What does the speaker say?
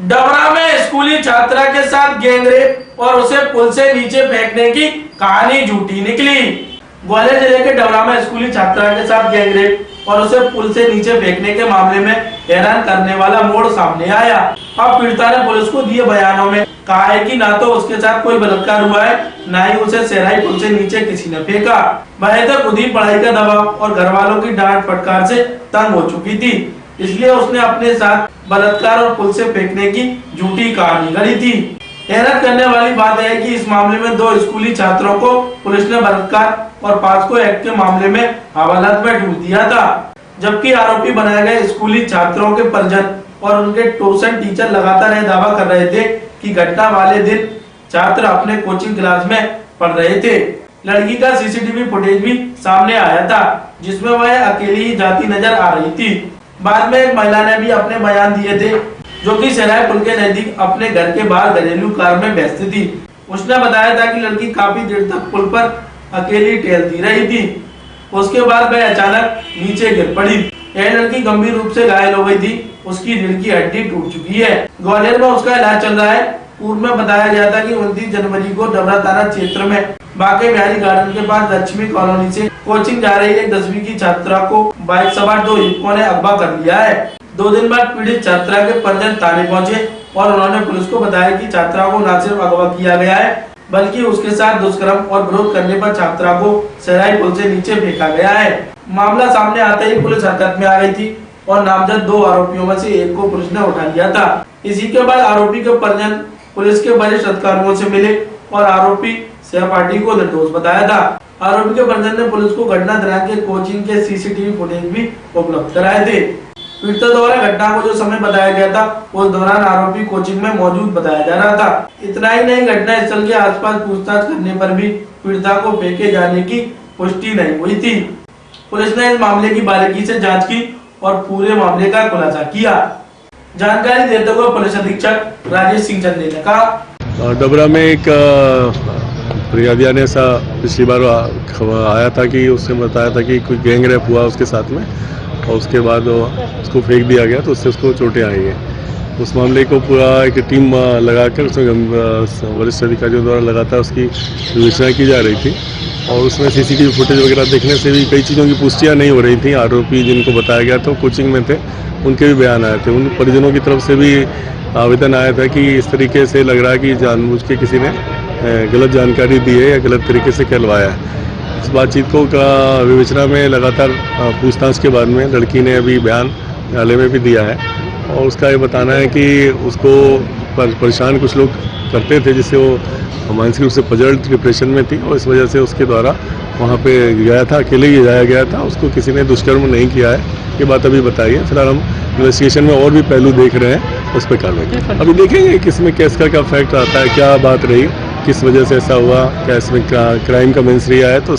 डबरा में स्कूली छात्रा के साथ गैंगरेप और उसे पुल से नीचे फेंकने की कहानी झूठी निकली। ग्वालियर जिले के डबरा में स्कूली छात्रा के साथ गैंगरेप और उसे पुल से नीचे फेंकने के मामले में हैरान करने वाला मोड़ सामने आया। अब पीड़िता ने पुलिस को दिए बयानों में कहा है कि ना तो उसके साथ कोई बलात्कार हुआ है, ना ही उसे सहराई पुल से नीचे किसी ने फेंका। वह तो खुद ही पढ़ाई का दबाव और घर वालों की डांट फटकार से तंग हो चुकी थी, इसलिए उसने अपने साथ बलात्कार और पुल से फेंकने की झूठी कहानी गढ़ी थी। हैरत करने वाली बात है कि इस मामले में 2 स्कूली छात्रों को पुलिस ने बलात्कार और पॉक्सो एक्ट के मामले में हवालात में ढूंढ दिया था, जबकि आरोपी बनाए गए स्कूली छात्रों के परिजन और उनके ट्यूशन टीचर लगातार यह दावा कर रहे थे कि घटना वाले दिन छात्र अपने कोचिंग क्लास में पढ़ रहे थे। लड़की का सीसीटीवी फुटेज भी सामने आया था, जिसमें वह अकेली ही जाती नजर आ रही थी। बाद में एक महिला ने भी अपने बयान दिए थे, जो कि सहराई पुल के नजदीक अपने घर के बाहर घरेलू कार में व्यस्त थी। उसने बताया था कि लड़की काफी देर तक पुल पर अकेली टहलती रही थी। उसके बाद वह अचानक नीचे गिर पड़ी। यह लड़की गंभीर रूप से घायल हो गई थी, उसकी रीढ़ की हड्डी टूट चुकी है। ग्वालियर में उसका इलाज चल रहा है। पूर्व में बताया गया था कि 29 जनवरी को डबरा थाना क्षेत्र में बाके बिहारी गार्डन के पास लक्ष्मी कॉलोनी से कोचिंग जा रही एक 10वीं की छात्रा को बाइक सवार 2 युवकों ने अगवा कर लिया है। 2 दिन बाद पीड़ित छात्रा के परिजन थाने पहुंचे और उन्होंने पुलिस को बताया कि छात्रा को न सिर्फ अगवा किया गया है, बल्कि उसके साथ दुष्कर्म और विरोध करने पर छात्रा को सहराई पुल से नीचे फेंका गया है। मामला सामने आते ही पुलिस हरकत में आ गई थी और नामजद 2 आरोपियों में से एक को पुलिस ने उठा लिया था। इसी के बाद आरोपी के परिजन पुलिस के वरिष्ठ अधिकारियों से मिले और आरोपी सहपाठी को निर्दोष बताया था। आरोपी के परिजन ने पुलिस को घटना दिनांक के कोचिंग के सीसीटीवी फुटेज भी उपलब्ध कराए थे। पीड़िता द्वारा घटना को जो समय बताया गया था, उस दौरान आरोपी कोचिंग में मौजूद बताया जा रहा था। इतना ही नहीं, घटना स्थल के आसपास पूछताछ करने पर भी पीड़िता को फेंके जाने की पुष्टि नहीं हुई थी। पुलिस ने इस मामले की बारीकी से जांच की और पूरे मामले का खुलासा किया। जानकारी देते हुए पुलिस अधीक्षक राजेश सिंह चंदे ने कहा, डबरा में एक फरियादिया ने सा पिछली बार आया था कि उसने बताया था कि कोई गैंग रेप हुआ उसके साथ में और उसके बाद उसको फेंक दिया गया, तो उससे उसको चोटें आई हैं। उस मामले को पूरा एक टीम लगाकर उसमें वरिष्ठ अधिकारियों द्वारा लगातार उसकी विवेचना की जा रही थी और उसमें सीसीटीवी फुटेज वगैरह देखने से भी कई चीज़ों की पुष्टियाँ नहीं हो रही थी। आरोपी जिनको बताया गया था कोचिंग में थे, उनके भी बयान आए थे। उन परिजनों की तरफ से भी आवेदन आया था कि इस तरीके से लग रहा है कि जानबूझ के किसी ने गलत जानकारी दी है या गलत तरीके से कहलवाया है। इस बातचीत को विवेचना में लगातार पूछताछ के बाद में लड़की ने अभी बयान न्यायालय में भी दिया है और उसका ये बताना है कि उसको परेशान कुछ लोग करते थे, जिससे वो मानसिक रूप से पजल डिप्रेशन में थी और इस वजह से उसके द्वारा वहाँ पे गया था, अकेले ही जाया गया था। उसको किसी ने दुष्कर्म नहीं किया है, ये बात अभी बताई है। फिलहाल हम इन्वेस्टिगेशन में और भी पहलू देख रहे हैं, उस पर कार्रवाई करेंगे। अभी देखेंगे कि इसमें केस का क्या फैक्ट आता है, क्या बात रही, किस वजह से ऐसा हुआ, क्या इसमें क्राइम का मेंस रहा है, तो